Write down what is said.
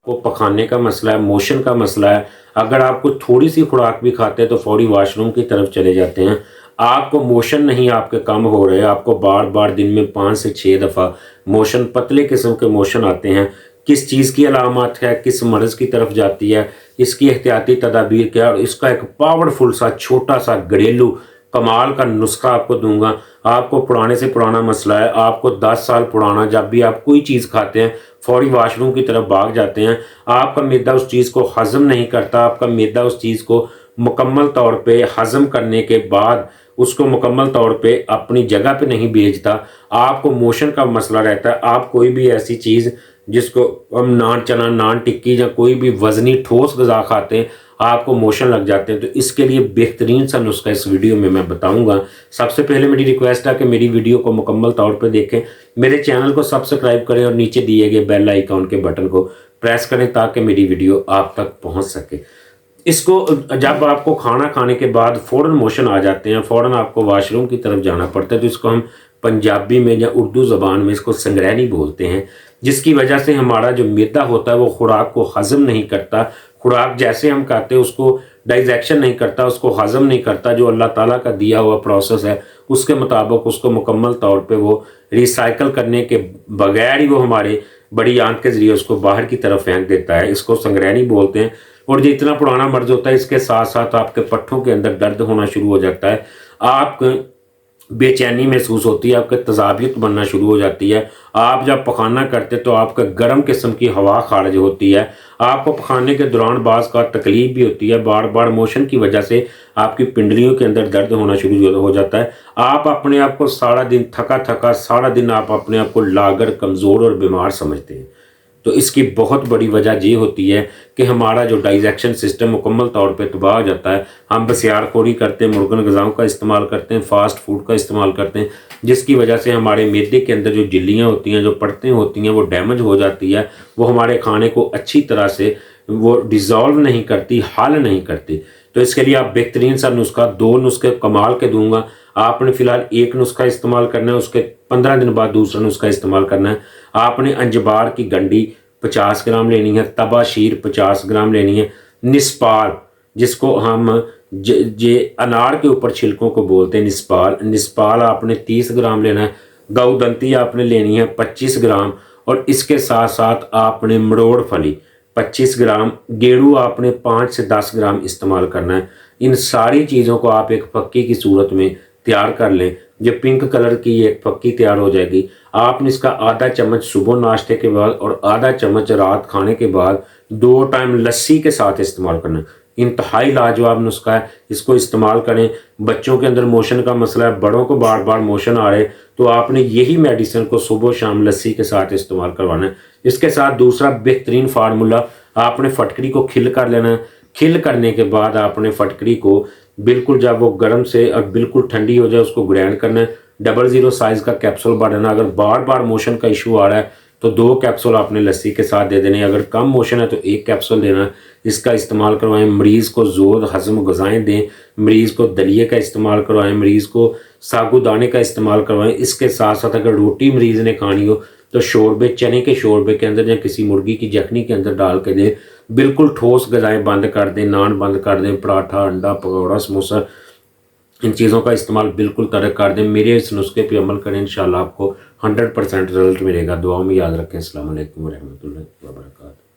को पखाने का मसला है, मोशन का मसला है, अगर आप कोई थोड़ी सी खुराक भी खाते हैं तो फौरी वॉशरूम की तरफ चले जाते हैं, आपको मोशन नहीं आपके कम हो रहे, आपको बार बार दिन में 5 से 6 दफ़ा मोशन, पतले किस्म के मोशन आते हैं, किस चीज़ की अलामत है, किस मर्ज़ की तरफ जाती है, इसकी एहतियाती तदाबीर क्या है, और इसका एक पावरफुल सा छोटा सा घरेलू कमाल का नुस्खा आपको दूंगा। आपको पुराने से पुराना मसला है, आपको 10 साल पुराना, जब भी आप कोई चीज़ खाते हैं फौरी वॉशरूम की तरफ भाग जाते हैं, आपका मैदा उस चीज़ को हज़म नहीं करता, आपका मैदा उस चीज़ को मुकम्मल तौर पे हज़म करने के बाद उसको मुकम्मल तौर पे अपनी जगह पे नहीं भेजता, आपको मोशन का मसला रहता है, आप कोई भी ऐसी चीज़ जिसको हम नान चना, नान टिक्की या कोई भी वज़नी ठोस ग़िज़ा खाते हैं, आपको मोशन लग जाते हैं, तो इसके लिए बेहतरीन सा नुस्खा इस वीडियो में मैं बताऊंगा। सबसे पहले मेरी रिक्वेस्ट है कि मेरी वीडियो को मुकम्मल तौर पे देखें, मेरे चैनल को सब्सक्राइब करें और नीचे दिए गए बेल आइकॉन के बटन को प्रेस करें ताकि मेरी वीडियो आप तक पहुंच सके। इसको जब आपको खाना खाने के बाद फ़ौरन मोशन आ जाते हैं, फ़ौरन आपको वॉशरूम की तरफ जाना पड़ता है, तो इसको हम पंजाबी में या उर्दू ज़बान में इसको संगरैनी बोलते हैं, जिसकी वजह से हमारा जो मैदा होता है वो खुराक को हज़म नहीं करता, खुराक जैसे हम खाते हैं उसको डाइजेक्शन नहीं करता, उसको हज़म नहीं करता, जो अल्लाह ताला का दिया हुआ प्रोसेस है उसके मुताबिक उसको मुकम्मल तौर पे वो रिसाइकल करने के बगैर ही वो हमारे बड़ी आंत के ज़रिए उसको बाहर की तरफ फेंक देता है। इसको संगरैनी बोलते हैं। और जो इतना पुराना मर्ज होता है, इसके साथ साथ आपके पट्ठों के अंदर दर्द होना शुरू हो जाता है, आप बेचैनी महसूस होती है, आपके तजाबियत बनना शुरू हो जाती है, आप जब पखाना करते तो आपका गर्म किस्म की हवा खारिज होती है, आपको पखाने के दौरान बाज़ का तकलीफ भी होती है, बार बार मोशन की वजह से आपकी पिंडलियों के अंदर दर्द होना शुरू हो जाता है, आप अपने आप को सारा दिन थका थका, सारा दिन आप अपने आप को लागर, कमज़ोर और बीमार समझते हैं। तो इसकी बहुत बड़ी वजह ये होती है कि हमारा जो डाइजेक्शन सिस्टम मुकम्मल तौर पे तबाह हो जाता है। हम बसियारखोरी करते हैं, मुर्गन ग़िज़ाओं का इस्तेमाल करते हैं, फास्ट फूड का इस्तेमाल करते हैं, जिसकी वजह से हमारे मैदे के अंदर जो झिल्लियाँ होती हैं, जो परतें होती हैं, वो डैमेज हो जाती है, वो हमारे खाने को अच्छी तरह से वो डिज़ोल्व नहीं करती, हल नहीं करती। तो इसके लिए आप बेहतरीन सा नुस्खा, 2 नुस्खे कमाल के दूंगा। आपने फ़िलहाल एक नुस्खा इस्तेमाल करना है, उसके 15 दिन बाद दूसरा नुस्खा इस्तेमाल करना है। आपने अंजबार की गंडी 50 ग्राम लेनी है, तबाशीर 50 ग्राम लेनी है, निस्पाल जिसको हम जे अनार के ऊपर छिलकों को बोलते हैं, निस्पाल आपने 30 ग्राम लेना है, गौदंती आपने लेनी है 25 ग्राम, और इसके साथ साथ आपने मरोड़ फली 25 ग्राम, गेड़ू आपने 5 से 10 ग्राम इस्तेमाल करना है। इन सारी चीज़ों को आप एक फक्की की सूरत में तैयार कर लें। जो पिंक कलर की एक फक्की तैयार हो जाएगी, आपने इसका आधा चम्मच सुबह नाश्ते के बाद और आधा चम्मच रात खाने के बाद 2 टाइम लस्सी के साथ इस्तेमाल करना। इंतहाई लाजवाब नुस्खा है, इसको इस्तेमाल करें। बच्चों के अंदर मोशन का मसला है, बड़ों को बार बार मोशन आ रहे, तो आपने यही मेडिसिन को सुबह शाम लस्सी के साथ इस्तेमाल करवाना है। इसके साथ दूसरा बेहतरीन फार्मूला, आपने फटकरी को खिल कर लेना है। खिल करने के बाद आपने फटकरी को बिल्कुल जब वो गर्म से और बिल्कुल ठंडी हो जाए उसको ग्राइंड करना है। 00 साइज़ का कैप्सूल बनाना। अगर बार बार मोशन का इशू आ रहा है तो 2 कैप्सूल आपने लस्सी के साथ दे देने, अगर कम मोशन है तो 1 कैप्सूल देना। इसका इस्तेमाल करवाएं। मरीज़ को ज़ोर हज़म ग़िज़ाएँ दें, मरीज़ को दलिए का इस्तेमाल करवाएं, मरीज़ को साबूदाने का इस्तेमाल करवाएं। इसके साथ साथ अगर रोटी मरीज़ ने खानी हो तो शोरबे, चने के शोरबे के अंदर या किसी मुर्गी की जखनी के अंदर डाल के दें। बिल्कुल ठोस ग़िज़ाएँ बंद कर दें, नान बंद कर दें, पराठा, अंडा, पकौड़ा, समोसा, इन चीज़ों का इस्तेमाल बिल्कुल तर्क कर दें। मेरे इस नुस्खे पे अमल करें, इंशाल्लाह आपको 100% रिजल्ट मिलेगा। दुआओं में याद रखें। अस्सलाम वालेकुम व रहमतुल्लाहि व बरकातहू।